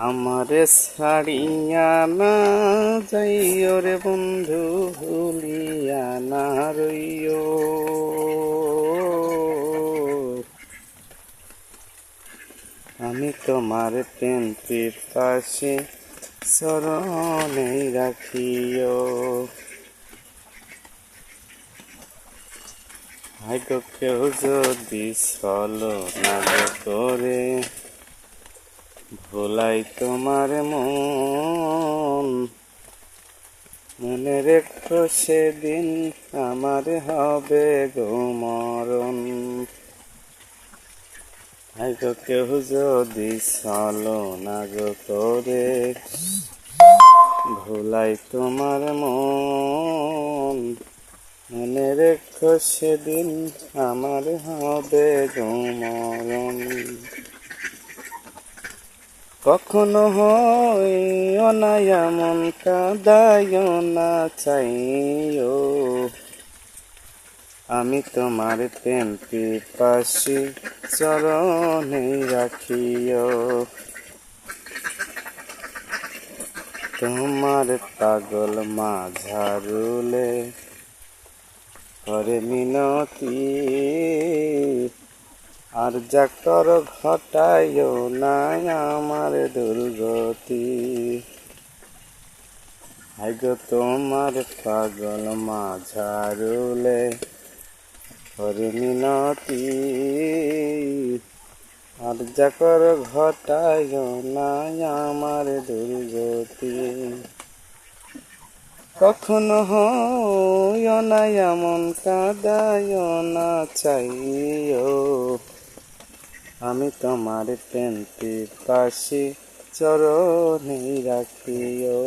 আমারে ছাড়িয়া না যাইও রে বন্ধু, ভুলিয়া না রইও। আমি তোমার প্রেম পাশে চরণে রাখিও। ভাগ্য কেউ যদি চলো না করে ভোলাই তোমার মন, মনে রেখো সেদিন আমার হবে গো মরণ। ভাগ্য কেউ যদি চলো না করে ভোলাই তোমার মন, মনে রেখো সেদিন আমার হবে গো মরণ। কখনো হইও না এমন, কাঁদাইও না চাইও। আমি তোমার প্রেম পিপাসী চরণে রাখিও। তোমার পাগল মাঝারুলে করে মিনতি, আর যা কর ঘটাইও না আমার দুর্গতি। হাইগো তোমার পাগল মাঝারুলে করে মিনতি, আর যা কর ঘটাইও না আমার দুর্গতি। কখনো হইও না এমন, কাঁদাইও না চাইও। আমি তোমার প্রেম পিপাসী চরণে রাখিও।